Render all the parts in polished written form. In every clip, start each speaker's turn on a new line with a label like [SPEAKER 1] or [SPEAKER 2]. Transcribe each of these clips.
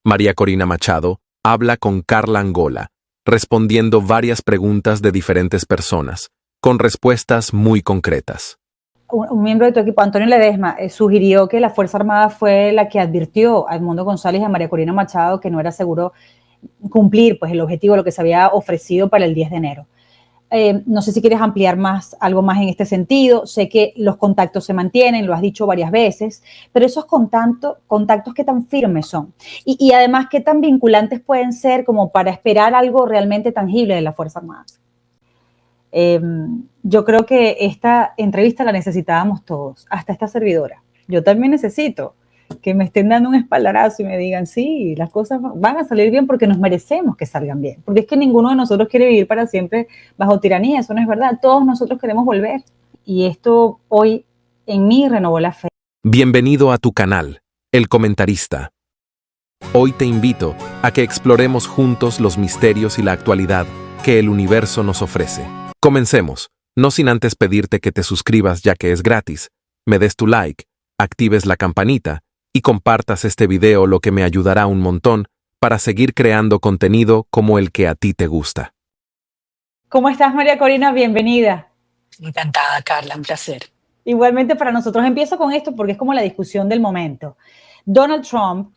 [SPEAKER 1] María Corina Machado habla con Carla Angola, respondiendo varias preguntas de diferentes personas, con respuestas muy concretas.
[SPEAKER 2] Un miembro de tu equipo, Antonio Ledesma, sugirió que la Fuerza Armada fue la que advirtió a Edmundo González y a María Corina Machado que no era seguro cumplir pues, el objetivo, lo que se había ofrecido para el 10 de enero. No sé si quieres ampliar algo más en este sentido. Sé que los contactos se mantienen, lo has dicho varias veces, pero esos contactos ¿qué tan firmes son? Y además, ¿qué tan vinculantes pueden ser como para esperar algo realmente tangible de la Fuerza Armada? Yo creo que esta entrevista la necesitábamos todos, hasta esta servidora. Yo también necesito que me estén dando un espaldarazo y me digan, sí, las cosas van a salir bien porque nos merecemos que salgan bien. Porque es que ninguno de nosotros quiere vivir para siempre bajo tiranía, eso no es verdad. Todos nosotros queremos volver. Y esto hoy en mí renovó la fe.
[SPEAKER 1] Bienvenido a tu canal, El Comentarista. Hoy te invito a que exploremos juntos los misterios y la actualidad que el universo nos ofrece. Comencemos, no sin antes pedirte que te suscribas ya que es gratis, me des tu like, actives la campanita y compartas este video, lo que me ayudará un montón para seguir creando contenido como el que a ti te gusta.
[SPEAKER 2] ¿Cómo estás, María Corina? Bienvenida.
[SPEAKER 3] Encantada, Carla, un placer.
[SPEAKER 2] Igualmente para nosotros. Empiezo con esto porque es como la discusión del momento. Donald Trump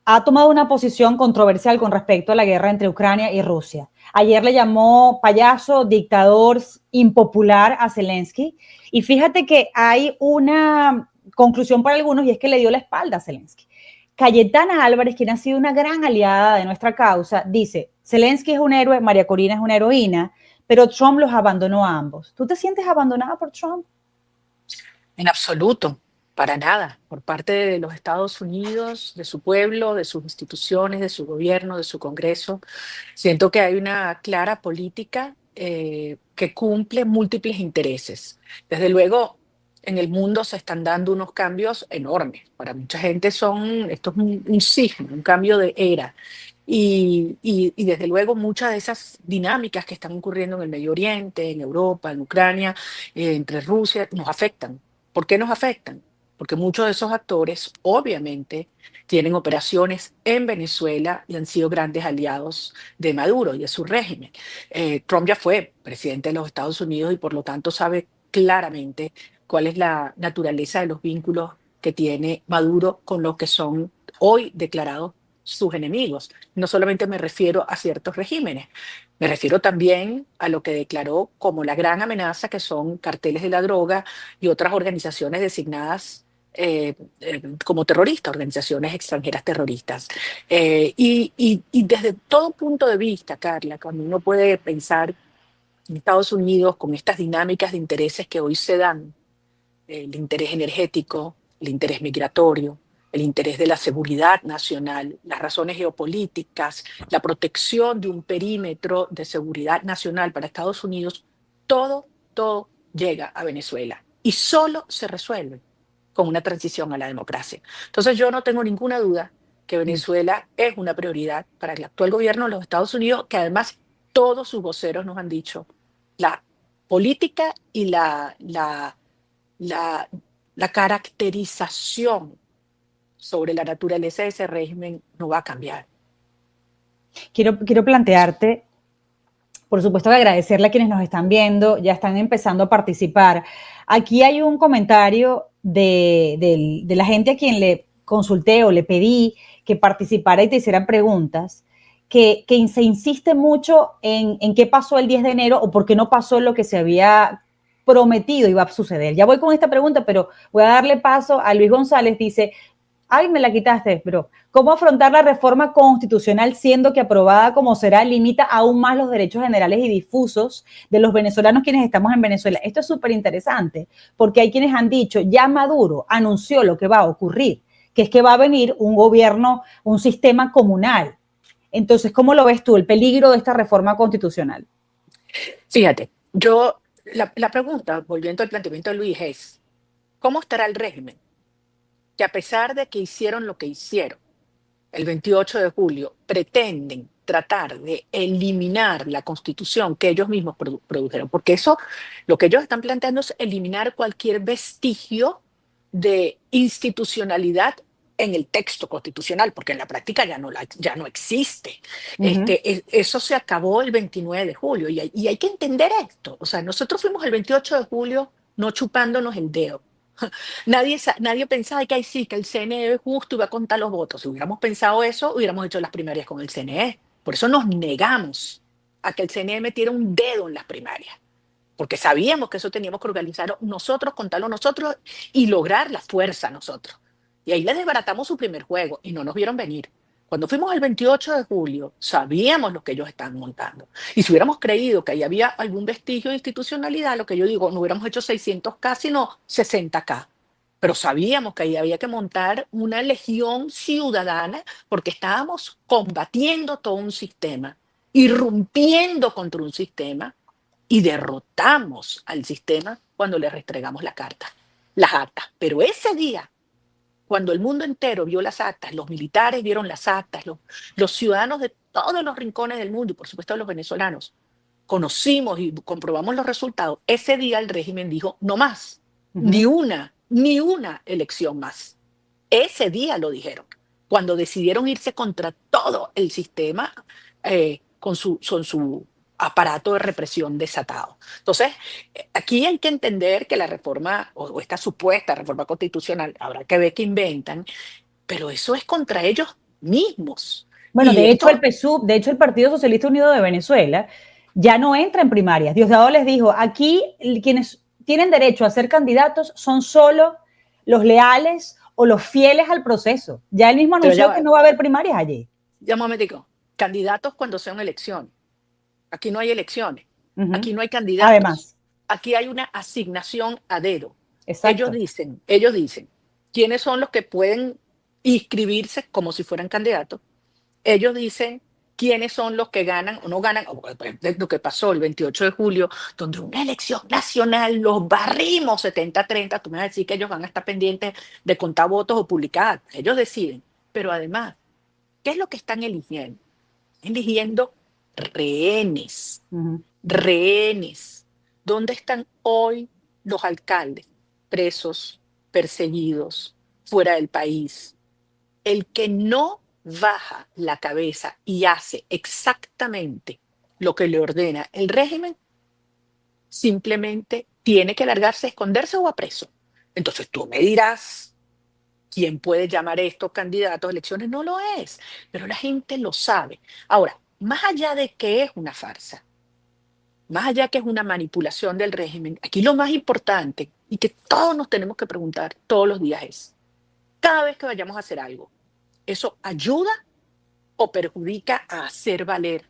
[SPEAKER 2] ha tomado una posición controversial con respecto a la guerra entre Ucrania y Rusia. Ayer le llamó payaso, dictador, impopular a Zelensky. Y fíjate que hay una conclusión para algunos y es que le dio la espalda a Zelensky. Cayetana Álvarez, quien ha sido una gran aliada de nuestra causa, dice, Zelensky es un héroe, María Corina es una heroína, pero Trump los abandonó a ambos. ¿Tú te sientes abandonada por Trump?
[SPEAKER 3] En absoluto, para nada, por parte de los Estados Unidos, de su pueblo, de sus instituciones, de su gobierno, de su Congreso. Siento que hay una clara política que cumple múltiples intereses. Desde luego, en el mundo se están dando unos cambios enormes. Para mucha gente esto es un signo, un cambio de era. Y desde luego muchas de esas dinámicas que están ocurriendo en el Medio Oriente, en Europa, en Ucrania, entre Rusia, nos afectan. ¿Por qué nos afectan? Porque muchos de esos actores, obviamente, tienen operaciones en Venezuela y han sido grandes aliados de Maduro y de su régimen. Trump ya fue presidente de los Estados Unidos y por lo tanto sabe claramente cuál es la naturaleza de los vínculos que tiene Maduro con los que son hoy declarados sus enemigos. No solamente me refiero a ciertos regímenes, me refiero también a lo que declaró como la gran amenaza, que son carteles de la droga y otras organizaciones designadas como terroristas, organizaciones extranjeras terroristas. Y desde todo punto de vista, Carla, cuando uno puede pensar en Estados Unidos con estas dinámicas de intereses que hoy se dan, el interés energético, el interés migratorio, el interés de la seguridad nacional, las razones geopolíticas, la protección de un perímetro de seguridad nacional para Estados Unidos, todo llega a Venezuela y solo se resuelve con una transición a la democracia. Entonces yo no tengo ninguna duda que Venezuela es una prioridad para el actual gobierno de los Estados Unidos, que además todos sus voceros nos han dicho, la política y la caracterización sobre la naturaleza de ese régimen no va a cambiar.
[SPEAKER 2] Quiero plantearte, por supuesto que agradecerle a quienes nos están viendo, ya están empezando a participar. Aquí hay un comentario de la gente a quien le consulté o le pedí que participara y te hicieran preguntas, que se insiste mucho en qué pasó el 10 de enero o por qué no pasó lo que se había prometido iba a suceder. Ya voy con esta pregunta, pero voy a darle paso a Luis González. Dice, ay, me la quitaste, bro. ¿Cómo afrontar la reforma constitucional siendo que aprobada como será limita aún más los derechos generales y difusos de los venezolanos quienes estamos en Venezuela? Esto es súper interesante porque hay quienes han dicho, ya Maduro anunció lo que va a ocurrir, que es que va a venir un gobierno, un sistema comunal. Entonces, ¿cómo lo ves tú, el peligro de esta reforma constitucional?
[SPEAKER 3] Fíjate, la pregunta, volviendo al planteamiento de Luis, es, ¿cómo estará el régimen? Que a pesar de que hicieron lo que hicieron el 28 de julio, pretenden tratar de eliminar la constitución que ellos mismos produjeron, porque eso, lo que ellos están planteando es eliminar cualquier vestigio de institucionalidad en el texto constitucional, porque en la práctica ya no existe.
[SPEAKER 2] Ujú.
[SPEAKER 3] Eso se acabó el 29 de julio y hay que entender esto. O sea, nosotros fuimos el 28 de julio no chupándonos el dedo. Nadie pensaba que ahí sí, que el CNE es justo y va a contar los votos. Si hubiéramos pensado eso, hubiéramos hecho las primarias con el CNE. Por eso nos negamos a que el CNE metiera un dedo en las primarias, porque sabíamos que eso teníamos que organizar nosotros, contarlo nosotros y lograr la fuerza nosotros. Y ahí le desbaratamos su primer juego y no nos vieron venir. Cuando fuimos el 28 de julio, sabíamos lo que ellos estaban montando. Y si hubiéramos creído que ahí había algún vestigio de institucionalidad, lo que yo digo, no hubiéramos hecho 600K, sino 60K. Pero sabíamos que ahí había que montar una legión ciudadana porque estábamos combatiendo todo un sistema, irrumpiendo contra un sistema y derrotamos al sistema cuando le restregamos la carta, las actas. Pero ese día, cuando el mundo entero vio las actas, los militares vieron las actas, los ciudadanos de todos los rincones del mundo y por supuesto los venezolanos, conocimos y comprobamos los resultados, ese día el régimen dijo, no más,
[SPEAKER 2] Ujú.
[SPEAKER 3] ni una elección más. Ese día lo dijeron, cuando decidieron irse contra todo el sistema con su aparato de represión desatado. Entonces, aquí hay que entender que la reforma o esta supuesta reforma constitucional, habrá que ver qué inventan, pero eso es contra ellos mismos.
[SPEAKER 2] Bueno,
[SPEAKER 3] Y
[SPEAKER 2] de hecho, el
[SPEAKER 3] esto,
[SPEAKER 2] PSUV, de hecho, el Partido Socialista Unido de Venezuela ya no entra en primarias. Diosdado les dijo, aquí quienes tienen derecho a ser candidatos son solo los leales o los fieles al proceso. Ya él mismo
[SPEAKER 3] pero
[SPEAKER 2] anunció que no va a haber primarias allí.
[SPEAKER 3] ya un momentico, candidatos cuando sean elecciones. Aquí no hay elecciones,
[SPEAKER 2] Ujú.
[SPEAKER 3] aquí no hay candidatos,
[SPEAKER 2] Además,
[SPEAKER 3] aquí hay una asignación a dedo.
[SPEAKER 2] exacto.
[SPEAKER 3] Ellos dicen quiénes son los que pueden inscribirse como si fueran candidatos. Ellos dicen quiénes son los que ganan o no ganan, lo que pasó el 28 de julio, donde una elección nacional los barrimos 70-30, tú me vas a decir que ellos van a estar pendientes de contar votos o publicar, ellos deciden. Pero además, ¿qué es lo que están eligiendo? Eligiendo rehenes,
[SPEAKER 2] Ujú.
[SPEAKER 3] rehenes. ¿Dónde están hoy los alcaldes? Presos, perseguidos, fuera del país. El que no baja la cabeza y hace exactamente lo que le ordena el régimen, simplemente tiene que largarse a esconderse o a preso. Entonces tú me dirás, ¿quién puede llamar esto candidatos a elecciones? No lo es, pero la gente lo sabe. Ahora, más allá de que es una farsa, más allá que es una manipulación del régimen, aquí lo más importante y que todos nos tenemos que preguntar todos los días es, cada vez que vayamos a hacer algo, ¿eso ayuda o perjudica a hacer valer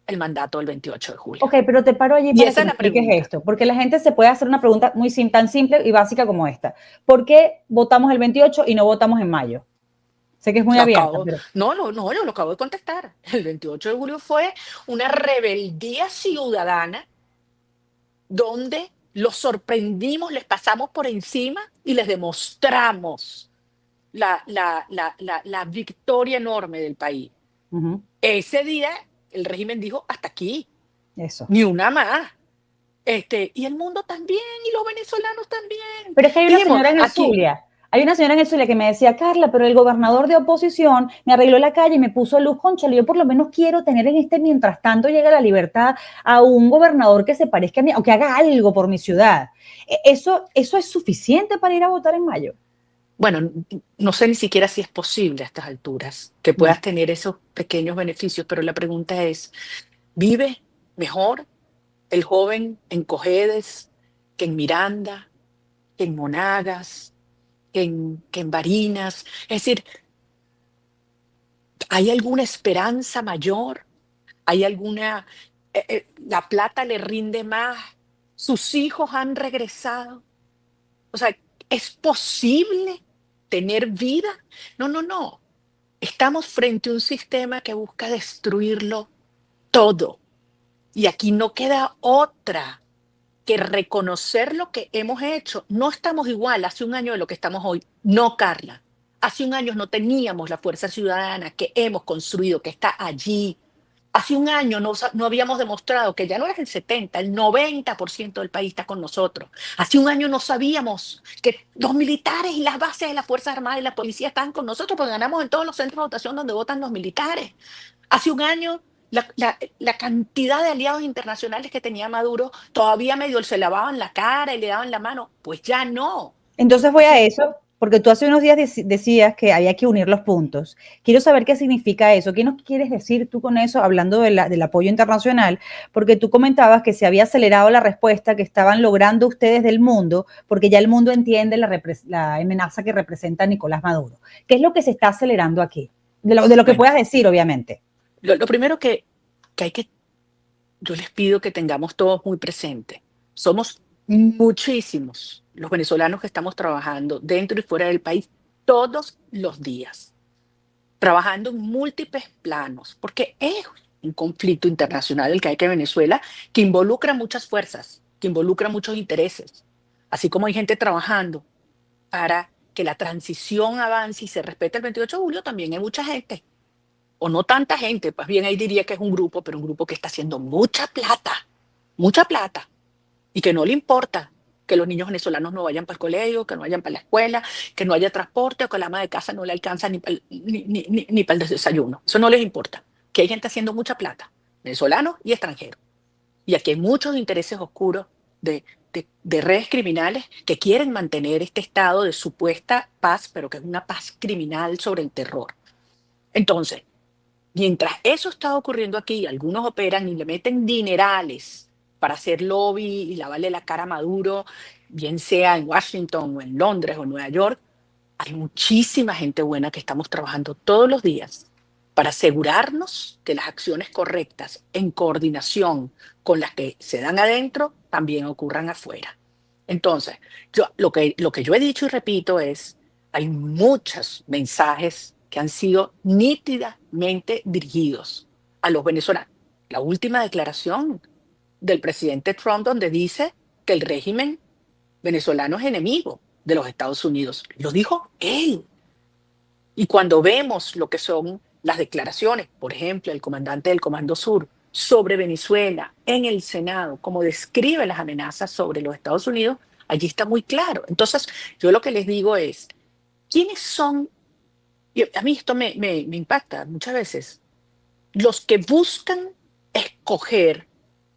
[SPEAKER 3] el mandato del 28 de julio?
[SPEAKER 2] Ok, pero te paro allí
[SPEAKER 3] Y
[SPEAKER 2] para
[SPEAKER 3] esa
[SPEAKER 2] que
[SPEAKER 3] es
[SPEAKER 2] me
[SPEAKER 3] la
[SPEAKER 2] expliques
[SPEAKER 3] pregunta.
[SPEAKER 2] esto, porque la gente se puede hacer una pregunta tan simple y básica como esta. ¿Por qué votamos el 28 y no votamos en mayo? Sé que es muy
[SPEAKER 3] Lo
[SPEAKER 2] abierta,
[SPEAKER 3] acabo,
[SPEAKER 2] pero
[SPEAKER 3] no, yo lo acabo de contestar. El 28 de julio fue una rebeldía ciudadana donde los sorprendimos, les pasamos por encima y les demostramos la victoria enorme del país.
[SPEAKER 2] ujú,
[SPEAKER 3] Ese día el régimen dijo, hasta aquí,
[SPEAKER 2] eso.
[SPEAKER 3] ni una más. Y el mundo también, y los venezolanos también.
[SPEAKER 2] Pero es que
[SPEAKER 3] Dijimos, aquí,
[SPEAKER 2] hay una señora en el Zulia que me decía, Carla, pero el gobernador de oposición me arregló la calle y me puso luz, cónchale, yo por lo menos quiero tener en mientras tanto llega la libertad, a un gobernador que se parezca a mí, o que haga algo por mi ciudad. Eso es suficiente para ir a votar en mayo.
[SPEAKER 3] bueno, no sé ni siquiera si es posible a estas alturas que
[SPEAKER 2] Mm.
[SPEAKER 3] puedas tener esos pequeños beneficios, pero la pregunta es, ¿vive mejor el joven en Cojedes que en Miranda, que en Monagas, que en Barinas? Es decir, ¿hay alguna esperanza mayor? ¿Hay alguna... la plata le rinde más? ¿Sus hijos han regresado? O sea, ¿es posible tener vida? No, no, no. Estamos frente a un sistema que busca destruirlo todo. Y aquí no queda otra que reconocer lo que hemos hecho. No estamos igual hace un año de lo que estamos hoy. No, Carla. Hace un año no teníamos la fuerza ciudadana que hemos construido, que está allí. Hace un año no habíamos demostrado que ya no es el 70, el 90% del país está con nosotros. Hace un año no sabíamos que los militares y las bases de las Fuerzas Armadas y la policía están con nosotros porque ganamos en todos los centros de votación donde votan los militares. Hace un año la cantidad de aliados internacionales que tenía Maduro todavía medio se lavaban la cara y le daban la mano. Pues ya no.
[SPEAKER 2] Entonces voy a eso, porque tú hace unos días decías que había que unir los puntos. Quiero saber qué significa eso. ¿Qué nos quieres decir tú con eso, hablando del apoyo internacional? Porque tú comentabas que se había acelerado la respuesta que estaban logrando ustedes del mundo, porque ya el mundo entiende la amenaza que representa Nicolás Maduro. ¿Qué es lo que se está acelerando aquí? De lo que
[SPEAKER 3] Bueno,
[SPEAKER 2] puedas decir, obviamente.
[SPEAKER 3] lo primero que hay que, yo les pido que tengamos todos muy presente. Somos muchísimos los venezolanos que estamos trabajando dentro y fuera del país todos los días, trabajando en múltiples planos, porque es un conflicto internacional el que hay que Venezuela, que involucra muchas fuerzas, que involucra muchos intereses, así como hay gente trabajando para que la transición avance y se respete el 28 de julio, también hay mucha gente, o no tanta gente, pues bien ahí diría que es un grupo, pero un grupo que está haciendo mucha plata, y que no le importa que los niños venezolanos no vayan para el colegio, que no vayan para la escuela, que no haya transporte o que la ama de casa no le alcanza ni para el desayuno. Eso no les importa. Que hay gente haciendo mucha plata, venezolanos y extranjeros. Y aquí hay muchos intereses oscuros de redes criminales que quieren mantener este estado de supuesta paz, pero que es una paz criminal sobre el terror. Entonces, mientras eso está ocurriendo aquí, algunos operan y le meten dinerales para hacer lobby y lavarle la cara a Maduro, bien sea en Washington o en Londres o en Nueva York. Hay muchísima gente buena que estamos trabajando todos los días para asegurarnos que las acciones correctas en coordinación con las que se dan adentro también ocurran afuera. Entonces, lo que yo he dicho y repito es, hay muchos mensajes que han sido nítidamente dirigidos a los venezolanos. La última declaración del presidente Trump donde dice que el régimen venezolano es enemigo de los Estados Unidos. Lo dijo él. Y cuando vemos lo que son las declaraciones, por ejemplo, el comandante del Comando Sur sobre Venezuela en el Senado, como describe las amenazas sobre los Estados Unidos, allí está muy claro. Entonces, yo lo que les digo es, ¿quiénes son? Y a mí esto me impacta muchas veces. Los que buscan escoger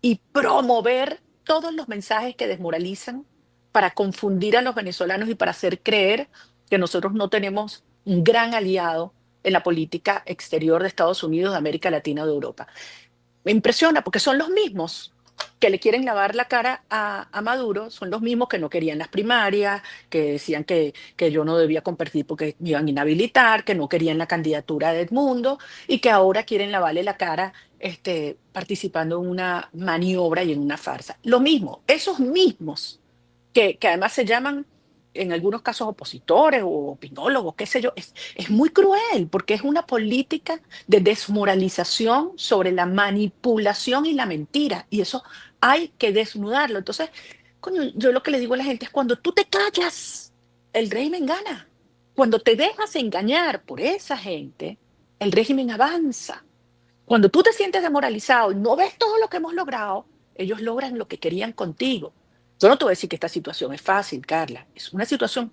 [SPEAKER 3] y promover todos los mensajes que desmoralizan para confundir a los venezolanos y para hacer creer que nosotros no tenemos un gran aliado en la política exterior de Estados Unidos, de América Latina o de Europa. Me impresiona porque son los mismos que le quieren lavar la cara a Maduro, son los mismos que no querían las primarias, que decían que yo no debía competir porque me iban a inhabilitar, que no querían la candidatura de Edmundo y que ahora quieren lavarle la cara participando en una maniobra y en una farsa. Lo mismo, esos mismos que además se llaman en algunos casos opositores o opinólogos, qué sé yo, es muy cruel porque es una política de desmoralización sobre la manipulación y la mentira, y eso hay que desnudarlo. Entonces, coño, yo lo que le digo a la gente es cuando tú te callas, el régimen gana. Cuando te dejas engañar por esa gente, el régimen avanza. Cuando tú te sientes demoralizado y no ves todo lo que hemos logrado, ellos logran lo que querían contigo. Yo no te voy a decir que esta situación es fácil, Carla. Es una situación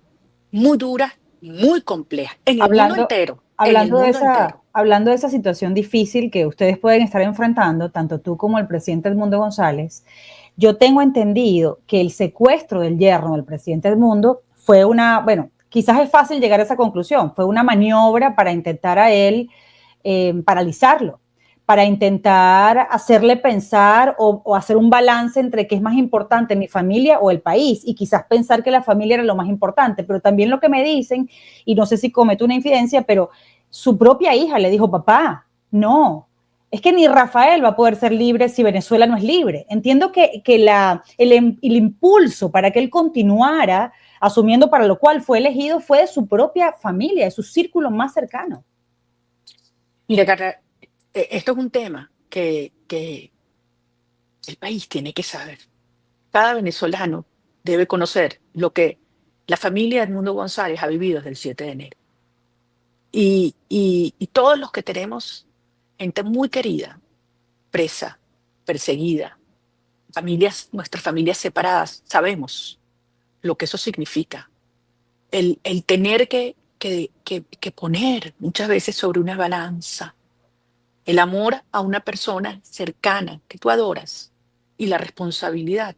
[SPEAKER 3] muy dura, muy compleja, en el mundo
[SPEAKER 2] Hablando,
[SPEAKER 3] entero, en el mundo entero.
[SPEAKER 2] hablando de esa situación difícil que ustedes pueden estar enfrentando, tanto tú como el presidente Edmundo González, yo tengo entendido que el secuestro del yerno del presidente Edmundo fue una, bueno, quizás es fácil llegar a esa conclusión, fue una maniobra para intentar a él paralizarlo, para intentar hacerle pensar o hacer un balance entre qué es más importante, mi familia o el país, y quizás pensar que la familia era lo más importante, pero también lo que me dicen, y no sé si cometo una infidencia, pero su propia hija le dijo, papá, no, es que ni Rafael va a poder ser libre si Venezuela no es libre. Entiendo que el impulso para que él continuara asumiendo para lo cual fue elegido fue de su propia familia, de su círculo más cercano.
[SPEAKER 3] Mira, Carla, esto es un tema que el país tiene que saber. Cada venezolano debe conocer lo que la familia de Edmundo González ha vivido desde el 7 de enero. Y todos los que tenemos gente muy querida presa, perseguida, nuestras familias separadas, sabemos lo que eso significa. El tener que poner muchas veces sobre una balanza el amor a una persona cercana que tú adoras y la responsabilidad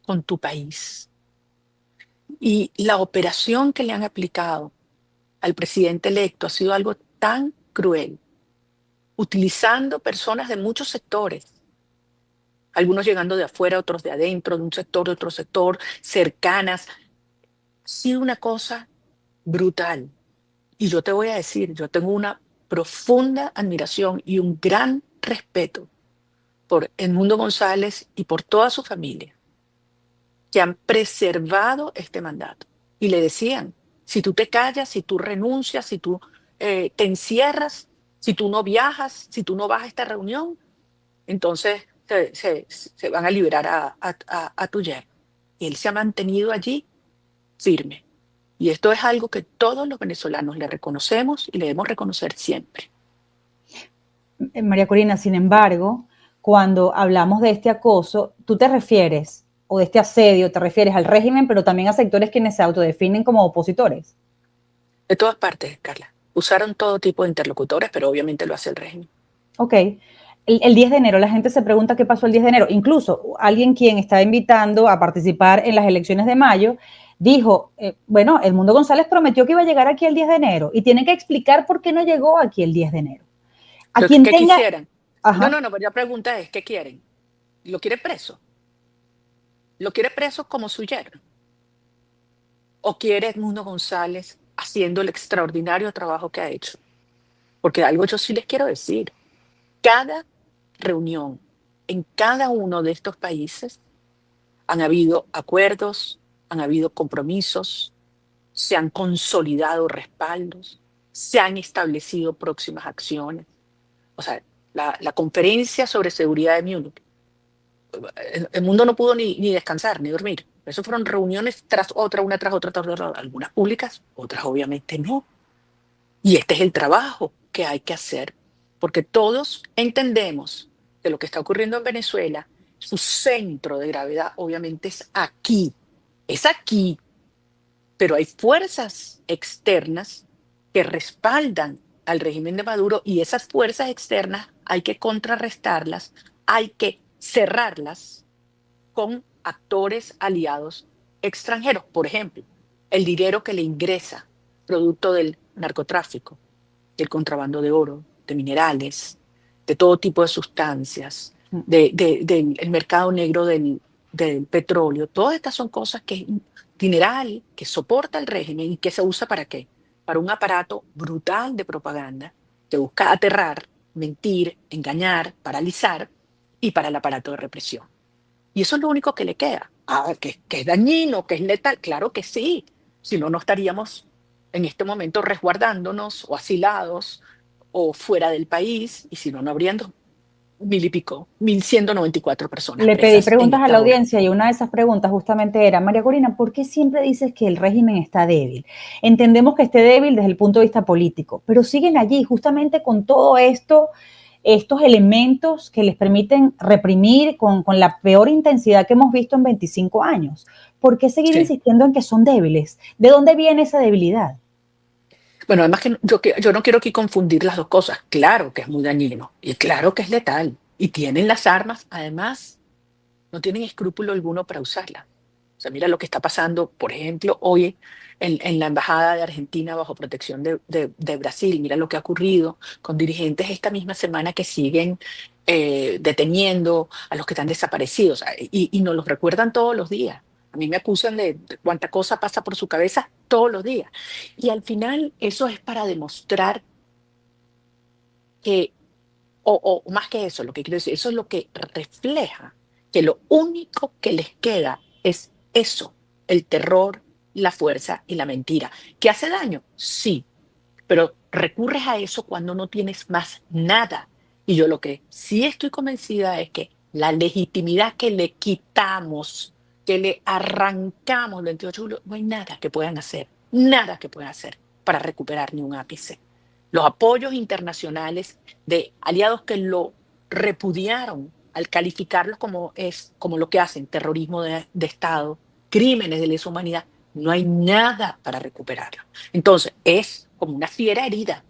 [SPEAKER 3] con tu país. Y la operación que le han aplicado al presidente electo ha sido algo tan cruel, utilizando personas de muchos sectores, algunos llegando de afuera, otros de adentro, de un sector, de otro sector, cercanas. Ha sido una cosa brutal. Y yo te voy a decir, yo tengo una profunda admiración y un gran respeto por Edmundo González y por toda su familia, que han preservado este mandato. Y le decían, si tú te callas, si tú renuncias, si tú te encierras, si tú no viajas, si tú no vas a esta reunión, entonces se van a liberar a tu yerno. Y él se ha mantenido allí firme. Y esto es algo que todos los venezolanos le reconocemos y le debemos reconocer siempre.
[SPEAKER 2] María Corina, sin embargo, cuando hablamos de este acoso, tú te refieres, o de este asedio, te refieres al régimen, pero también a sectores quienes se autodefinen como opositores.
[SPEAKER 3] De todas partes, Carla. Usaron todo tipo de interlocutores, pero obviamente lo hace el régimen.
[SPEAKER 2] Ok. El 10 de enero, la gente se pregunta qué pasó el 10 de enero. Incluso alguien quien está invitando a participar en las elecciones de mayo dijo, bueno, Edmundo González prometió que iba a llegar aquí el 10 de enero y tiene que explicar por qué no llegó aquí el 10 de enero. A quien
[SPEAKER 3] ¿Qué
[SPEAKER 2] tenga...
[SPEAKER 3] quisieran?
[SPEAKER 2] Ajá.
[SPEAKER 3] No, pero la pregunta es, ¿qué quieren? ¿Lo quiere preso? ¿Lo quiere preso como su yerno? ¿O quiere Edmundo González haciendo el extraordinario trabajo que ha hecho? Porque algo yo sí les quiero decir. Cada reunión en cada uno de estos países han habido acuerdos, han habido compromisos, se han consolidado respaldos, se han establecido próximas acciones. O sea, la conferencia sobre seguridad de Múnich, el mundo no pudo ni descansar, ni dormir. Eso fueron reuniones tras otra, una tras otra, algunas públicas, otras obviamente no. Y este es el trabajo que hay que hacer, porque todos entendemos que lo que está ocurriendo en Venezuela, su centro de gravedad obviamente es aquí, pero hay fuerzas externas que respaldan al régimen de Maduro y esas fuerzas externas hay que contrarrestarlas, hay que cerrarlas con actores aliados extranjeros. Por ejemplo, el dinero que le ingresa producto del narcotráfico, del contrabando de oro, de minerales, de todo tipo de sustancias, del mercado negro del petróleo. Todas estas son cosas que es dineral, que soporta el régimen y que se usa ¿para qué? Para un aparato brutal de propaganda que busca aterrar, mentir, engañar, paralizar y para el aparato de represión. Y eso es lo único que le queda. Ah, que es dañino, que es letal. Claro que sí. Si no, no estaríamos en este momento resguardándonos o asilados o fuera del país. Y si no, no habrían 1.194 personas
[SPEAKER 2] Le pedí
[SPEAKER 3] presas en
[SPEAKER 2] preguntas a la
[SPEAKER 3] esta hora.
[SPEAKER 2] audiencia y una de esas preguntas justamente era, María Corina, ¿por qué siempre dices que el régimen está débil? Entendemos que esté débil desde el punto de vista político, pero siguen allí justamente con todo esto, estos elementos que les permiten reprimir con la peor intensidad que hemos visto en 25 años. ¿Por qué seguir
[SPEAKER 3] Sí.
[SPEAKER 2] insistiendo en que son débiles? ¿De dónde viene esa debilidad?
[SPEAKER 3] Bueno, además que yo no quiero aquí confundir las dos cosas. Claro que es muy dañino y claro que es letal. Y tienen las armas, además, no tienen escrúpulo alguno para usarlas. O sea, mira lo que está pasando, por ejemplo, hoy en la Embajada de Argentina bajo protección de Brasil. Mira lo que ha ocurrido con dirigentes esta misma semana que siguen deteniendo a los que están desaparecidos. Y nos los recuerdan todos los días. A mí me acusan de cuánta cosa pasa por su cabeza todos los días. Y al final eso es para demostrar que, o más que eso, lo que quiero decir, eso es lo que refleja que lo único que les queda es eso, el terror, la fuerza y la mentira. ¿Que hace daño? Sí, pero recurres a eso cuando no tienes más nada. Y yo lo que sí estoy convencida es que la legitimidad que le quitamos, que le arrancamos el 28 de julio, no hay nada que puedan hacer para recuperar ni un ápice. Los apoyos internacionales de aliados que lo repudiaron al calificarlos como lo que hacen, terrorismo de Estado, crímenes de lesa humanidad. No hay nada para recuperarlo. Entonces, es como una fiera herida,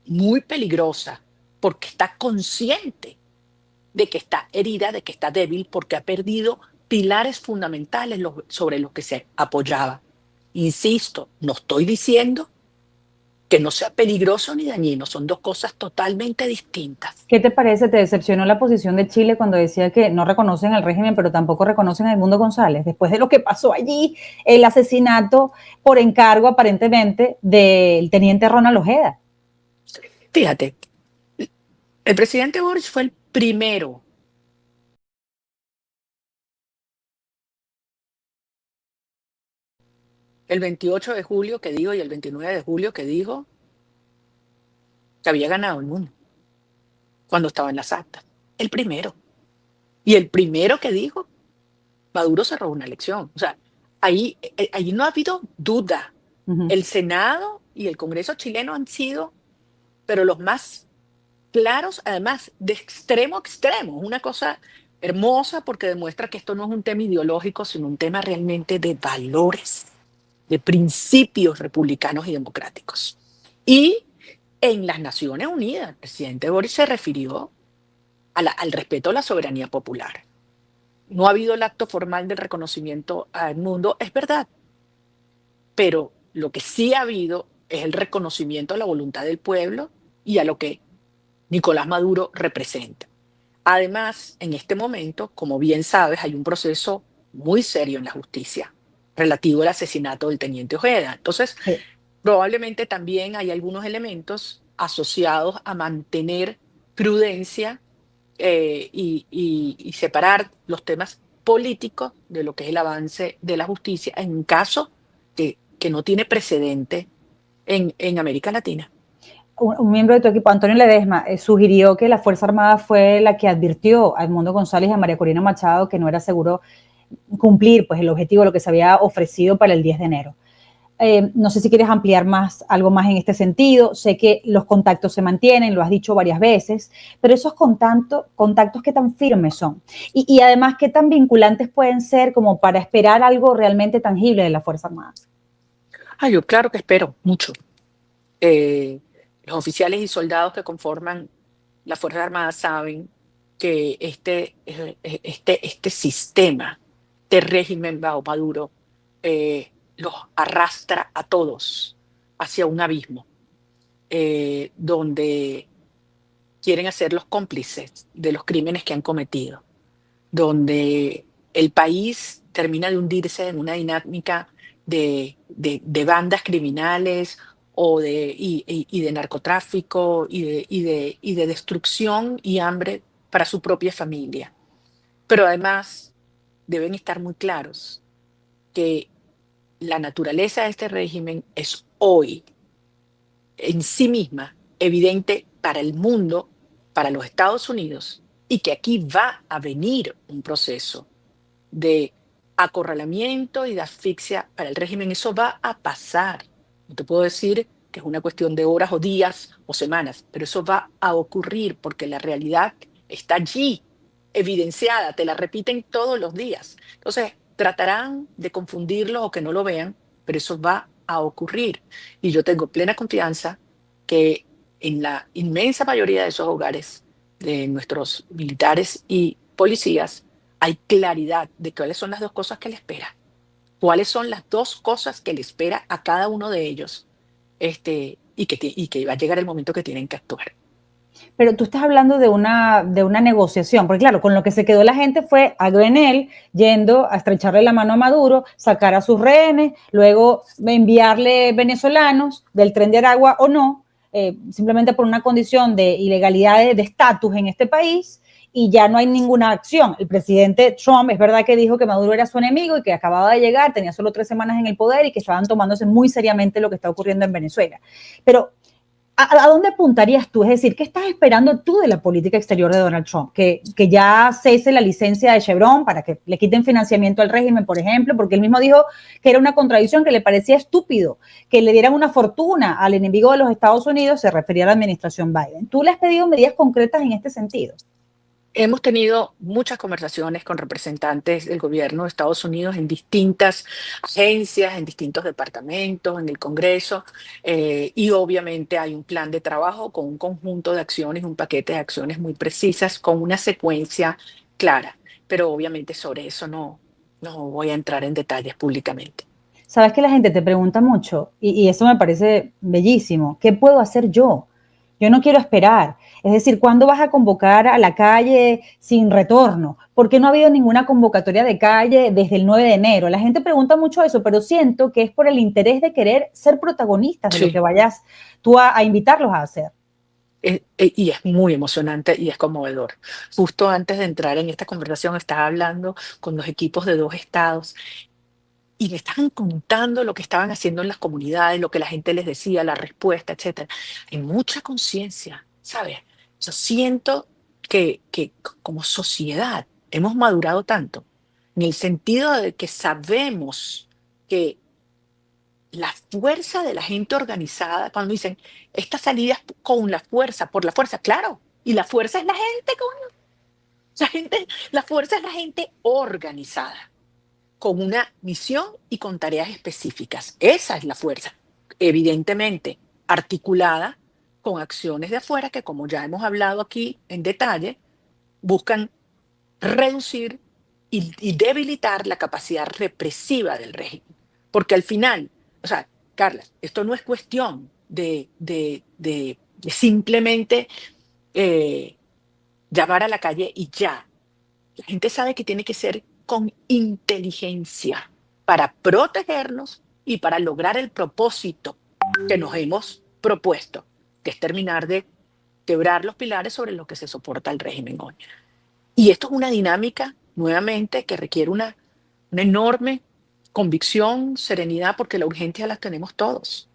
[SPEAKER 3] muy peligrosa, porque está consciente de que está herida, de que está débil, porque ha perdido pilares fundamentales sobre los que se apoyaba. Insisto, no estoy diciendo que no sea peligroso ni dañino, son dos cosas totalmente distintas.
[SPEAKER 2] ¿Qué te parece? ¿Te decepcionó la posición de Chile cuando decía que no reconocen al régimen, pero tampoco reconocen a Edmundo González? Después de lo que pasó allí, el asesinato por encargo aparentemente del teniente Ronald Ojeda.
[SPEAKER 3] Fíjate, el presidente Boric fue el primero el 28 de julio que dijo y el 29 de julio que dijo que había ganado el mundo cuando estaba en las actas. El primero. Y el primero que dijo, Maduro se robó una elección. O sea, ahí no ha habido duda. El Senado y el Congreso chileno han sido, pero los más claros, además, de extremo a extremo. Una cosa hermosa porque demuestra que esto no es un tema ideológico, sino un tema realmente de valores, de principios republicanos y democráticos. Y en las Naciones Unidas, el presidente Boric se refirió al respeto a la soberanía popular. No ha habido el acto formal del reconocimiento al mundo, es verdad, pero lo que sí ha habido es el reconocimiento a la voluntad del pueblo y a lo que Nicolás Maduro representa. Además, en este momento, como bien sabes, hay un proceso muy serio en la justicia relativo al asesinato del teniente Ojeda. Entonces,
[SPEAKER 2] Sí.
[SPEAKER 3] probablemente también hay algunos elementos asociados a mantener prudencia y separar los temas políticos de lo que es el avance de la justicia en un caso que no tiene precedente en América Latina.
[SPEAKER 2] Un miembro de tu equipo, Antonio Ledesma, sugirió que la Fuerza Armada fue la que advirtió a Edmundo González y a María Corina Machado que no era seguro cumplir pues, el objetivo, lo que se había ofrecido para el 10 de enero. No sé si quieres ampliar algo más en este sentido. Sé que los contactos se mantienen, lo has dicho varias veces, pero esos contactos ¿qué tan firmes son? Y además, ¿qué tan vinculantes pueden ser como para esperar algo realmente tangible de la Fuerza Armada?
[SPEAKER 3] Yo claro que espero mucho. Los oficiales y soldados que conforman la Fuerza Armada saben que este sistema de régimen bajo Maduro los arrastra a todos hacia un abismo donde quieren hacerlos cómplices de los crímenes que han cometido, donde el país termina de hundirse en una dinámica de bandas criminales y de narcotráfico y de destrucción y hambre para su propia familia. Pero además deben estar muy claros que la naturaleza de este régimen es hoy en sí misma evidente para el mundo, para los Estados Unidos, y que aquí va a venir un proceso de acorralamiento y de asfixia para el régimen. Eso va a pasar. No te puedo decir que es una cuestión de horas o días o semanas, pero eso va a ocurrir porque la realidad está allí, evidenciada, te la repiten todos los días. Entonces, tratarán de confundirlo o que no lo vean, pero eso va a ocurrir. Y yo tengo plena confianza que en la inmensa mayoría de esos hogares de nuestros militares y policías hay claridad de cuáles son las dos cosas que le espera, cuáles son las dos cosas que le espera a cada uno de ellos, y que va a llegar el momento que tienen que actuar.
[SPEAKER 2] Pero tú estás hablando de una negociación, porque claro, con lo que se quedó la gente fue a Grenell yendo a estrecharle la mano a Maduro, sacar a sus rehenes, luego enviarle venezolanos del Tren de Aragua o no, simplemente por una condición de ilegalidad de estatus en este país, y ya no hay ninguna acción. El presidente Trump es verdad que dijo que Maduro era su enemigo y que acababa de llegar, tenía solo 3 semanas en el poder y que estaban tomándose muy seriamente lo que está ocurriendo en Venezuela. Pero ¿a dónde apuntarías tú? Es decir, ¿qué estás esperando tú de la política exterior de Donald Trump? ¿Que ya cese la licencia de Chevron para que le quiten financiamiento al régimen, por ejemplo? Porque él mismo dijo que era una contradicción, que le parecía estúpido que le dieran una fortuna al enemigo de los Estados Unidos, se refería a la administración Biden. ¿Tú le has pedido medidas concretas en este sentido?
[SPEAKER 3] Hemos tenido muchas conversaciones con representantes del gobierno de Estados Unidos en distintas agencias, en distintos departamentos, en el Congreso, y obviamente hay un plan de trabajo con un conjunto de acciones, un paquete de acciones muy precisas, con una secuencia clara. Pero obviamente sobre eso no voy a entrar en detalles públicamente.
[SPEAKER 2] Sabes que la gente te pregunta mucho y eso me parece bellísimo. ¿Qué puedo hacer yo? Yo no quiero esperar. Es decir, ¿cuándo vas a convocar a la calle sin retorno? ¿Por qué no ha habido ninguna convocatoria de calle desde el 9 de enero? La gente pregunta mucho eso, pero siento que es por el interés de querer ser protagonistas de lo que
[SPEAKER 3] Sí.
[SPEAKER 2] vayas tú a invitarlos a hacer.
[SPEAKER 3] Y es muy emocionante y es conmovedor. Justo antes de entrar en esta conversación, estaba hablando con los equipos de 2 estados y me estaban contando lo que estaban haciendo en las comunidades, lo que la gente les decía, la respuesta, etcétera. Hay mucha conciencia, ¿sabes? Yo siento que como sociedad hemos madurado tanto, en el sentido de que sabemos que la fuerza de la gente organizada, cuando dicen, esta salida es con la fuerza, por la fuerza, claro, y la fuerza es la gente, la fuerza es la gente organizada con una misión y con tareas específicas. Esa es la fuerza, evidentemente articulada con acciones de afuera que, como ya hemos hablado aquí en detalle, buscan reducir y debilitar la capacidad represiva del régimen. Porque al final, o sea, Carla, esto no es cuestión de simplemente eh, llamar a la calle y ya. La gente sabe que tiene que ser con inteligencia para protegernos y para lograr el propósito que nos hemos propuesto, que es terminar de quebrar los pilares sobre los que se soporta el régimen hoy. Y esto es una dinámica, nuevamente, que requiere una enorme convicción, serenidad, porque la urgencia la tenemos todos.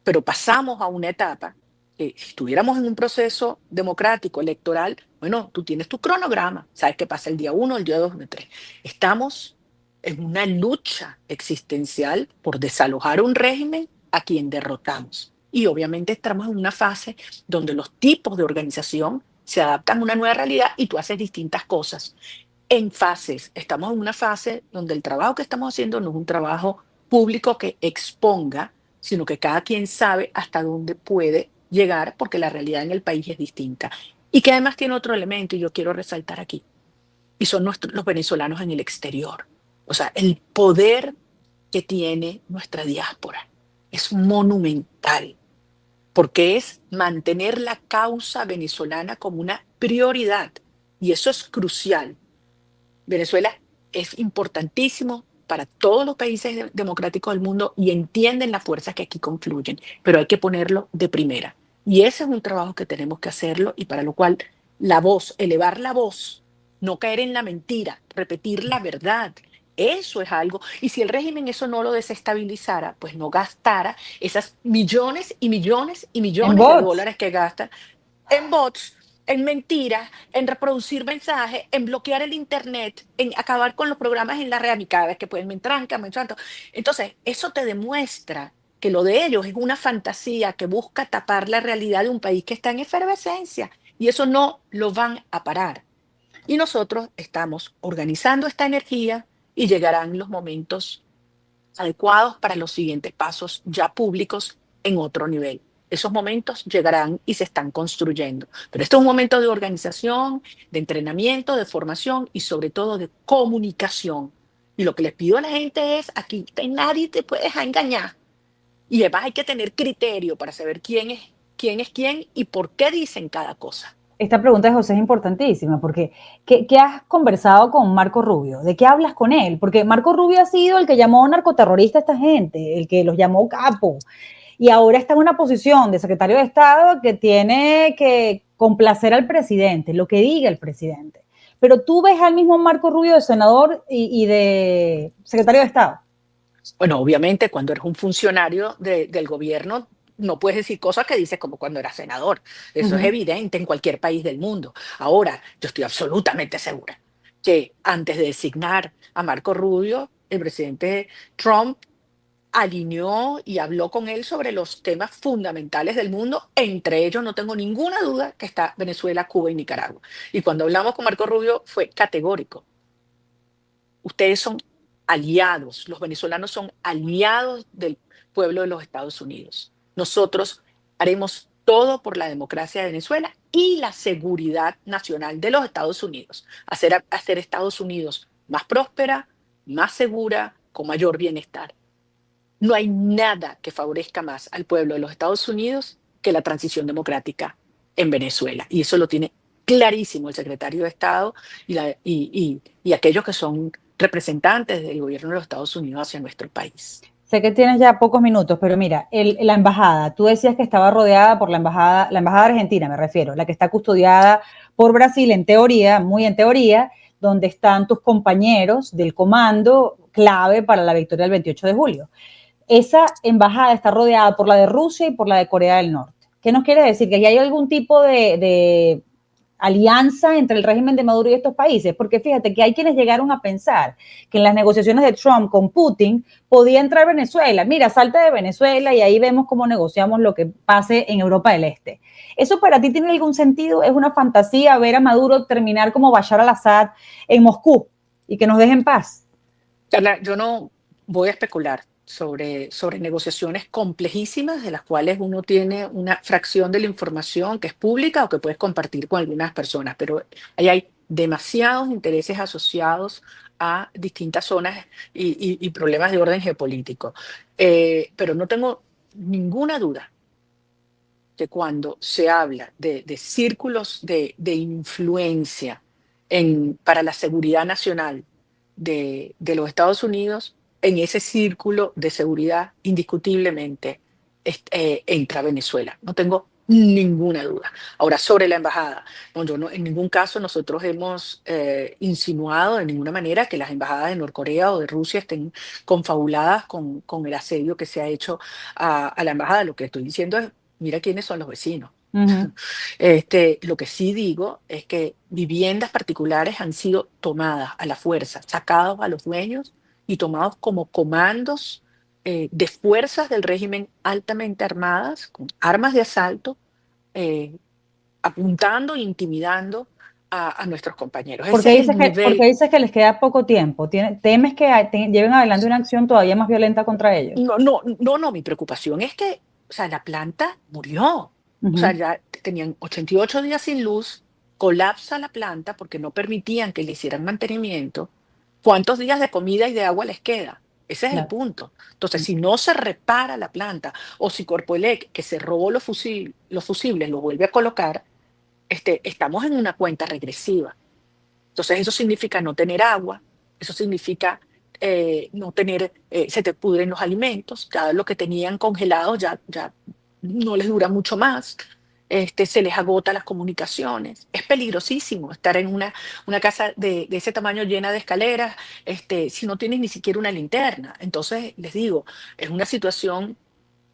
[SPEAKER 3] Pero pasamos a una etapa que si estuviéramos en un proceso democrático, electoral, bueno, tú tienes tu cronograma, sabes qué pasa el día 1, el día 2, el 3. Estamos en una lucha existencial por desalojar un régimen a quien derrotamos. Y obviamente estamos en una fase donde los tipos de organización se adaptan a una nueva realidad y tú haces distintas cosas. En fases, estamos en una fase donde el trabajo que estamos haciendo no es un trabajo público que exponga, sino que cada quien sabe hasta dónde puede llegar porque la realidad en el país es distinta. Y que además tiene otro elemento y yo quiero resaltar aquí, y son los venezolanos en el exterior. O sea, el poder que tiene nuestra diáspora es monumental, porque es mantener la causa venezolana como una prioridad. Y eso es crucial. Venezuela es importantísimo para todos los países democráticos del mundo y entienden las fuerzas que aquí confluyen, pero hay que ponerlo de primera. Y ese es un trabajo que tenemos que hacerlo y para lo cual la voz, elevar la voz, no caer en la mentira, repetir la verdad, eso es algo. Y si el régimen eso no lo desestabilizara, pues no gastara esas millones y millones y
[SPEAKER 2] En
[SPEAKER 3] millones de
[SPEAKER 2] bots.
[SPEAKER 3] dólares que gasta en bots, en mentiras, en reproducir mensajes, en bloquear el internet, en acabar con los programas en la red, cada vez que pueden me entrancan, me entrancan. Entonces, eso te demuestra que lo de ellos es una fantasía que busca tapar la realidad de un país que está en efervescencia y eso no lo van a parar. Y nosotros estamos organizando esta energía y llegarán los momentos adecuados para los siguientes pasos ya públicos en otro nivel. Esos momentos llegarán y se están construyendo. Pero esto es un momento de organización, de entrenamiento, de formación y sobre todo de comunicación. Y lo que les pido a la gente es, aquí nadie te puede dejar engañar. Y además hay que tener criterio para saber quién y por qué dicen cada cosa.
[SPEAKER 2] Esta pregunta de José es importantísima porque ¿qué has conversado con Marco Rubio? ¿De qué hablas con él? Porque Marco Rubio ha sido el que llamó narcoterrorista a esta gente, el que los llamó capo, y ahora está en una posición de secretario de Estado que tiene que complacer al presidente, lo que diga el presidente. Pero tú ves al mismo Marco Rubio de senador y de secretario de Estado.
[SPEAKER 3] Bueno, obviamente cuando eres un funcionario del gobierno no puedes decir cosas que dices como cuando eras senador.
[SPEAKER 2] Uh
[SPEAKER 3] Eso es
[SPEAKER 2] -huh.
[SPEAKER 3] evidente en cualquier país del mundo. Ahora, yo estoy absolutamente segura que antes de designar a Marco Rubio, el presidente Trump alineó y habló con él sobre los temas fundamentales del mundo. Entre ellos, no tengo ninguna duda que está Venezuela, Cuba y Nicaragua. Y cuando hablamos con Marco Rubio fue categórico. Ustedes son aliados, los venezolanos son aliados del pueblo de los Estados Unidos. Nosotros haremos todo por la democracia de Venezuela y la seguridad nacional de los Estados Unidos. Hacer Estados Unidos más próspera, más segura, con mayor bienestar. No hay nada que favorezca más al pueblo de los Estados Unidos que la transición democrática en Venezuela. Y eso lo tiene clarísimo el secretario de Estado y aquellos que son representantes del gobierno de los Estados Unidos hacia nuestro país.
[SPEAKER 2] Sé que tienes ya pocos minutos, pero mira, la embajada, tú decías que estaba rodeada por la embajada argentina, me refiero, la que está custodiada por Brasil en teoría, muy en teoría, donde están tus compañeros del comando clave para la victoria del 28 de julio. Esa embajada está rodeada por la de Rusia y por la de Corea del Norte. ¿Qué nos quiere decir? ¿Que hay algún tipo de alianza entre el régimen de Maduro y estos países? Porque fíjate que hay quienes llegaron a pensar que en las negociaciones de Trump con Putin podía entrar Venezuela. Mira, salte de Venezuela y ahí vemos cómo negociamos lo que pase en Europa del Este. ¿Eso para ti tiene algún sentido? ¿Es una fantasía ver a Maduro terminar como Bashar al-Assad en Moscú y que nos deje en paz?
[SPEAKER 3] Carla, yo no voy a especular sobre negociaciones complejísimas de las cuales uno tiene una fracción de la información que es pública o que puedes compartir con algunas personas, pero ahí hay demasiados intereses asociados a distintas zonas y problemas de orden geopolítico. Pero no tengo ninguna duda que cuando se habla de círculos de influencia para la seguridad nacional de los Estados Unidos, en ese círculo de seguridad indiscutiblemente entra Venezuela. No tengo ninguna duda. Ahora, sobre la embajada, no, yo no, en ningún caso nosotros hemos insinuado de ninguna manera que las embajadas de Norcorea o de Rusia estén confabuladas con el asedio que se ha hecho a la embajada. Lo que estoy diciendo es, mira quiénes son los vecinos.
[SPEAKER 2] Uh-huh.
[SPEAKER 3] Lo que sí digo es que viviendas particulares han sido tomadas a la fuerza, sacados a los dueños y tomados como comandos de fuerzas del régimen altamente armadas, con armas de asalto, apuntando e intimidando a nuestros compañeros.
[SPEAKER 2] Porque
[SPEAKER 3] Ese es el
[SPEAKER 2] porque
[SPEAKER 3] nivel.
[SPEAKER 2] dices que les queda poco tiempo. ¿Temes que lleven adelante una acción todavía más violenta contra ellos?
[SPEAKER 3] No, mi preocupación es que, o sea, la planta murió. O sea,
[SPEAKER 2] Uh-huh.
[SPEAKER 3] ya tenían 88 días sin luz, colapsa la planta porque no permitían que le hicieran mantenimiento. ¿Cuántos días de comida y de agua les queda? Ese es el
[SPEAKER 2] Claro.
[SPEAKER 3] punto. Entonces, si no se repara la planta o si Corpoelec, que se robó los fusibles, lo vuelve a colocar, estamos en una cuenta regresiva. Entonces, eso significa no tener agua, eso significa no tener, se te pudren los alimentos, ya lo que tenían congelados ya no les dura mucho más, se les agota las comunicaciones. Es peligrosísimo estar en una casa de ese tamaño llena de escaleras, si no tienes ni siquiera una linterna. Entonces, les digo, es una situación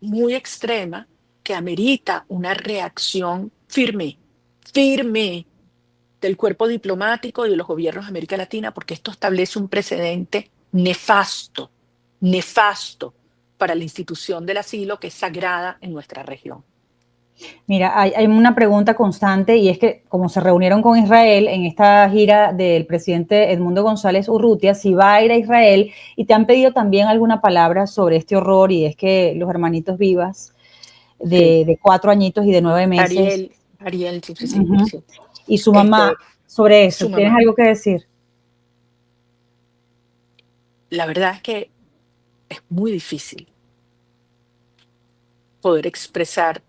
[SPEAKER 3] muy extrema que amerita una reacción firme del cuerpo diplomático y de los gobiernos de América Latina, porque esto establece un precedente nefasto para la institución del asilo que es sagrada en nuestra región.
[SPEAKER 2] Mira, hay una pregunta constante y es que como se reunieron con Israel en esta gira del presidente Edmundo González Urrutia, si va a ir a Israel y te han pedido también alguna palabra sobre este horror y es que los hermanitos Vivas
[SPEAKER 3] Sí.
[SPEAKER 2] de 4 añitos y de 9 meses
[SPEAKER 3] Ariel, sí,
[SPEAKER 2] uh-huh.
[SPEAKER 3] sí.
[SPEAKER 2] Y su mamá, sobre eso,
[SPEAKER 3] Su
[SPEAKER 2] ¿tienes
[SPEAKER 3] mamá.
[SPEAKER 2] algo que decir?
[SPEAKER 3] La verdad es que es muy difícil poder expresar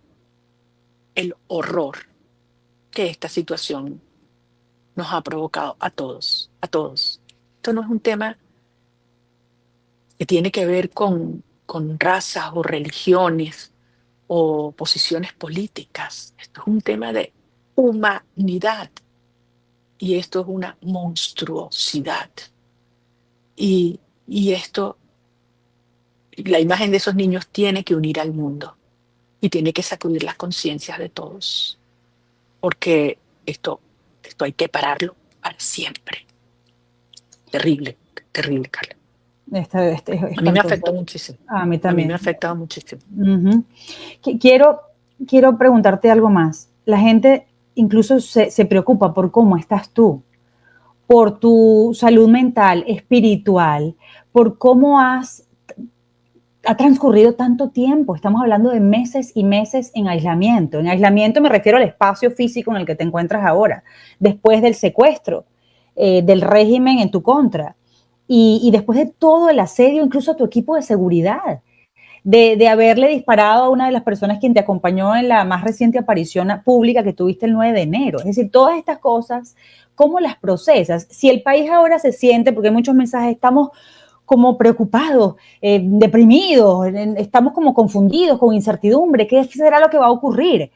[SPEAKER 3] el horror que esta situación nos ha provocado a todos, a todos. Esto no es un tema que tiene que ver con razas o religiones o posiciones políticas. Esto es un tema de humanidad y esto es una monstruosidad. Y esto, la imagen de esos niños tiene que unir al mundo y tiene que sacudir las conciencias de todos, porque esto hay que pararlo para siempre. Terrible, terrible, Carla.
[SPEAKER 2] Este es
[SPEAKER 3] A mí me
[SPEAKER 2] espantoso.
[SPEAKER 3] afectó muchísimo.
[SPEAKER 2] A mí
[SPEAKER 3] A mí
[SPEAKER 2] también.
[SPEAKER 3] me ha afectado muchísimo.
[SPEAKER 2] Ujú. Quiero preguntarte algo más. La gente incluso se preocupa por cómo estás tú, por tu salud mental, espiritual, por cómo ha transcurrido tanto tiempo. Estamos hablando de meses y meses en aislamiento. En aislamiento me refiero al espacio físico en el que te encuentras ahora, después del secuestro, del régimen en tu contra, y después de todo el asedio, incluso a tu equipo de seguridad, de haberle disparado a una de las personas quien te acompañó en la más reciente aparición pública que tuviste el 9 de enero. Es decir, todas estas cosas, ¿cómo las procesas? Si el país ahora se siente, porque hay muchos mensajes, estamos como preocupados, deprimidos, estamos como confundidos, con incertidumbre, ¿qué será lo que va a ocurrir?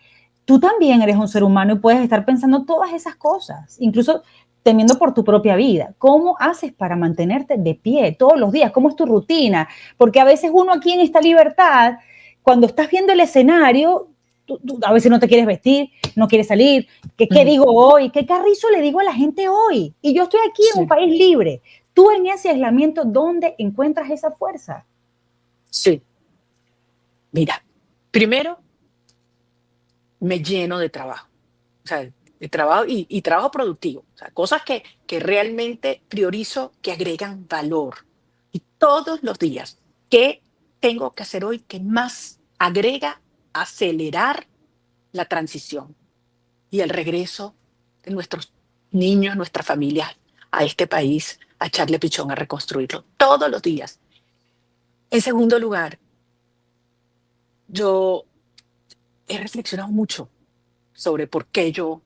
[SPEAKER 2] Tú también eres un ser humano y puedes estar pensando todas esas cosas, incluso temiendo por tu propia vida. ¿Cómo haces para mantenerte de pie todos los días? ¿Cómo es tu rutina? Porque a veces uno aquí en esta libertad, cuando estás viendo el escenario, tú a veces no te quieres vestir, no quieres salir. ¿Qué digo hoy? ¿Qué carrizo le digo a la gente hoy? Y yo estoy aquí en un país libre. Tú en ese aislamiento, ¿dónde encuentras esa fuerza?
[SPEAKER 3] Sí, mira, primero me lleno de trabajo, o sea, de trabajo y trabajo productivo, o sea, cosas que realmente priorizo, que agregan valor. Y todos los días, ¿qué tengo que hacer hoy que más agrega acelerar la transición y el regreso de nuestros niños, nuestras familias a este país, a echarle pichón, a reconstruirlo? Todos los días. En segundo lugar, yo he reflexionado mucho sobre por qué yo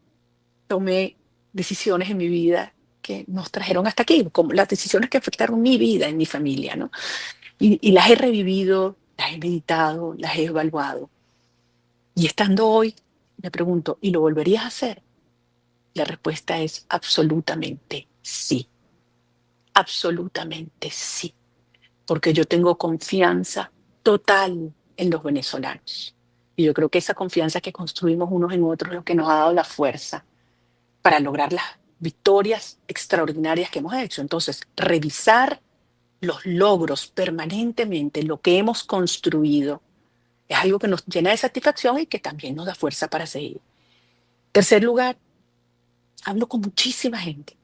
[SPEAKER 3] tomé decisiones en mi vida que nos trajeron hasta aquí, como las decisiones que afectaron mi vida en mi familia, ¿no? Y las he revivido, las he meditado, las he evaluado. Y estando hoy, me pregunto, ¿y lo volverías a hacer? La respuesta es absolutamente sí, absolutamente sí, porque yo tengo confianza total en los venezolanos. Y yo creo que esa confianza que construimos unos en otros es lo que nos ha dado la fuerza para lograr las victorias extraordinarias que hemos hecho. Entonces, revisar los logros permanentemente, lo que hemos construido, es algo que nos llena de satisfacción y que también nos da fuerza para seguir. Tercer lugar, hablo con muchísima gente.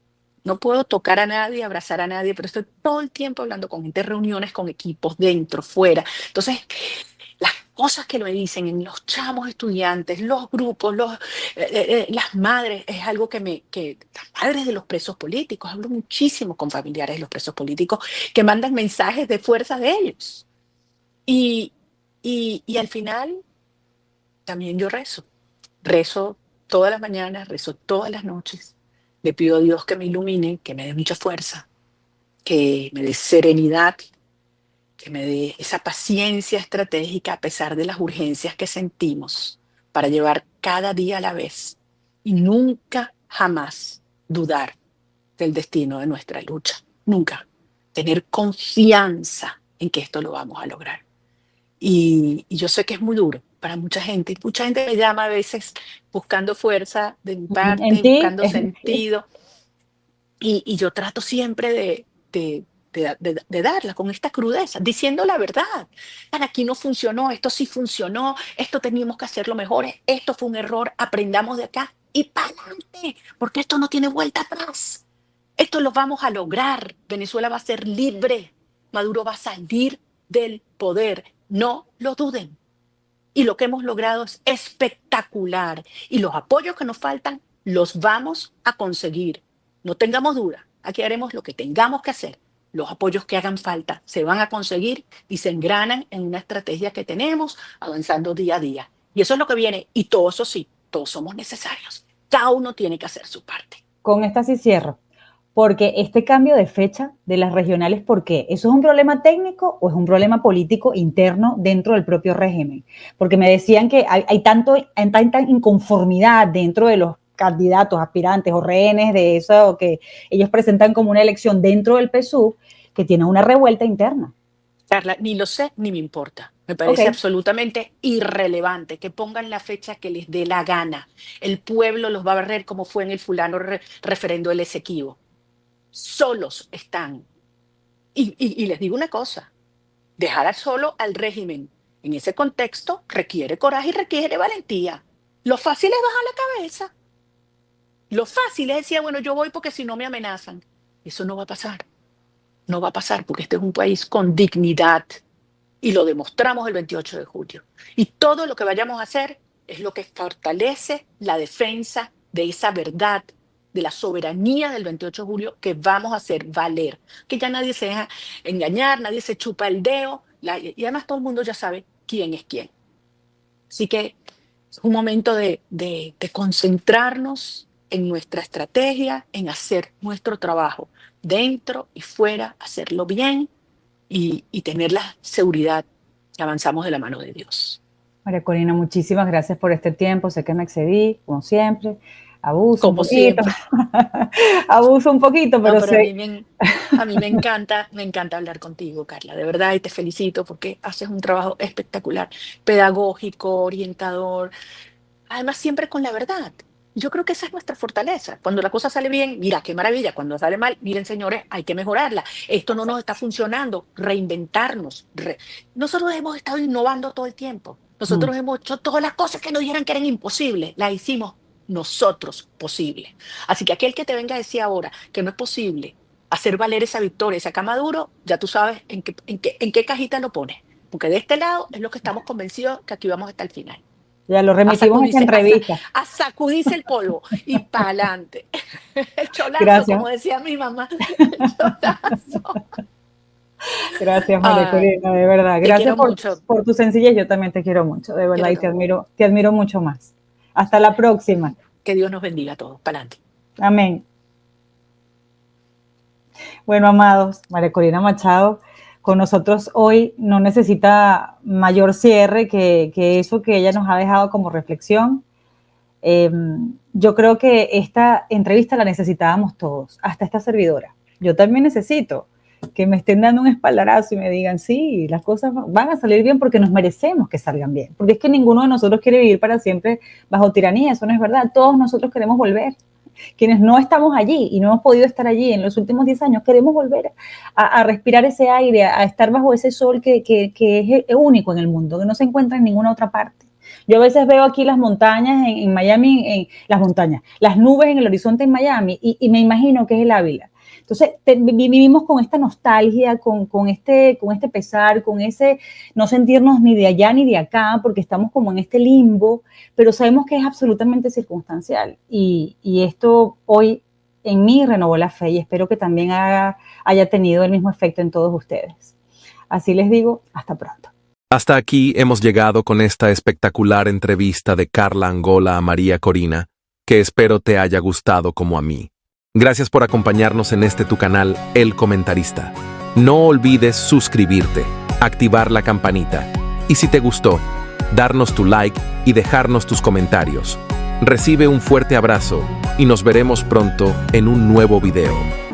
[SPEAKER 3] No puedo tocar a nadie, abrazar a nadie, pero estoy todo el tiempo hablando con gente, reuniones con equipos, dentro, fuera. Entonces, las cosas que me dicen en los chamos estudiantes, los grupos, las madres, es algo las madres de los presos políticos, hablo muchísimo con familiares de los presos políticos que mandan mensajes de fuerza de ellos. Y, y al final también yo rezo todas las mañanas, rezo todas las noches, le pido a Dios que me ilumine, que me dé mucha fuerza, que me dé serenidad, que me dé esa paciencia estratégica a pesar de las urgencias que sentimos para llevar cada día a la vez y nunca, jamás dudar del destino de nuestra lucha. Nunca. Tener confianza en que esto lo vamos a lograr. Y yo sé que es muy duro para mucha gente. Mucha gente me llama a veces buscando fuerza de mi
[SPEAKER 2] ¿En
[SPEAKER 3] parte,
[SPEAKER 2] ti?
[SPEAKER 3] buscando sentido. Y yo trato siempre de darla con esta crudeza, diciendo la verdad. Para aquí no funcionó, esto sí funcionó, esto teníamos que hacerlo mejor, esto fue un error, aprendamos de acá y para adelante, porque esto no tiene vuelta atrás. Esto lo vamos a lograr. Venezuela va a ser libre. Maduro va a salir del poder. No lo duden. Y lo que hemos logrado es espectacular. Y los apoyos que nos faltan los vamos a conseguir. No tengamos duda. Aquí haremos lo que tengamos que hacer. Los apoyos que hagan falta se van a conseguir y se engranan en una estrategia que tenemos avanzando día a día. Y eso es lo que viene. Y todo eso sí, todos somos necesarios. Cada uno tiene que hacer su parte.
[SPEAKER 2] Con esta sí cierro. Porque este cambio de fecha de las regionales, ¿por qué? ¿Eso es un problema técnico o es un problema político interno dentro del propio régimen? Porque me decían que hay tanta inconformidad dentro de los candidatos, aspirantes o rehenes de eso que ellos presentan como una elección dentro del PSUV, que tiene una revuelta interna.
[SPEAKER 3] Carla, ni lo sé ni me importa. Me
[SPEAKER 2] Ok.
[SPEAKER 3] parece absolutamente irrelevante que pongan la fecha que les dé la gana. El pueblo los va a barrer como fue en el fulano referendo el Esequibo. Solos están Y les digo una cosa, dejar solo al régimen en ese contexto requiere coraje y requiere valentía. Lo fácil es bajar la cabeza. Lo fácil es decir, bueno, yo voy porque si no me amenazan. Eso no va a pasar. No va a pasar porque este es un país con dignidad y lo demostramos el 28 de julio. Y todo lo que vayamos a hacer es lo que fortalece la defensa de esa verdad, de la soberanía del 28 de julio que vamos a hacer valer. Que ya nadie se deja engañar, nadie se chupa el dedo y además todo el mundo ya sabe quién es quién. Así que es un momento de concentrarnos en nuestra estrategia, en hacer nuestro trabajo dentro y fuera, hacerlo bien y tener la seguridad que avanzamos de la mano de Dios.
[SPEAKER 2] María Corina, muchísimas gracias por este tiempo. Sé que me excedí, como siempre. Abuso
[SPEAKER 3] Como
[SPEAKER 2] un poquito. Abuso un poquito, pero,
[SPEAKER 3] no, pero
[SPEAKER 2] sé.
[SPEAKER 3] a mí me encanta hablar contigo, Carla, de verdad, y te felicito porque haces un trabajo espectacular, pedagógico, orientador, además siempre con la verdad. Yo creo que esa es nuestra fortaleza. Cuando la cosa sale bien, mira, qué maravilla. Cuando sale mal, miren, señores, hay que mejorarla. Esto no nos está funcionando. Reinventarnos. Nosotros hemos estado innovando todo el tiempo. Nosotros hemos hecho todas las cosas que nos dijeran que eran imposibles. Las hicimos nosotros posibles. Así que aquel que te venga a decir ahora que no es posible hacer valer esa victoria, esa Maduro, ya tú sabes en qué cajita lo pones. Porque de este lado es lo que estamos convencidos que aquí vamos hasta el final.
[SPEAKER 2] Ya lo remitimos a esta entrevista.
[SPEAKER 3] A sacudirse el polvo y para adelante. El cholazo,
[SPEAKER 2] gracias.
[SPEAKER 3] como decía mi mamá. El cholazo.
[SPEAKER 2] Gracias, María Corina, de verdad. Gracias por tu sencillez. Yo también te quiero mucho, de verdad, y te admiro mucho más. Hasta la próxima.
[SPEAKER 3] Que Dios nos bendiga a todos. Para adelante.
[SPEAKER 2] Amén. Bueno, amados, María Corina Machado con nosotros hoy no necesita mayor cierre que eso que ella nos ha dejado como reflexión. Yo creo que esta entrevista la necesitábamos todos, hasta esta servidora. Yo también necesito que me estén dando un espaldarazo y me digan, sí, las cosas van a salir bien porque nos merecemos que salgan bien. Porque es que ninguno de nosotros quiere vivir para siempre bajo tiranía, eso no es verdad. Todos nosotros queremos volver. Quienes no estamos allí y no hemos podido estar allí en los últimos 10 años, queremos volver a respirar ese aire, a estar bajo ese sol que es único en el mundo, que no se encuentra en ninguna otra parte. Yo a veces veo aquí las montañas en Miami, las nubes en el horizonte en Miami y me imagino que es el Ávila. Entonces vivimos con esta nostalgia, con este pesar, con ese no sentirnos ni de allá ni de acá, porque estamos como en este limbo, pero sabemos que es absolutamente circunstancial. Y esto hoy en mí renovó la fe y espero que también haya tenido el mismo efecto en todos ustedes. Así les digo, hasta pronto.
[SPEAKER 1] Hasta aquí hemos llegado con esta espectacular entrevista de Carla Angola a María Corina, que espero te haya gustado como a mí. Gracias por acompañarnos en tu canal, El Comentarista. No olvides suscribirte, activar la campanita y si te gustó, darnos tu like y dejarnos tus comentarios. Recibe un fuerte abrazo y nos veremos pronto en un nuevo video.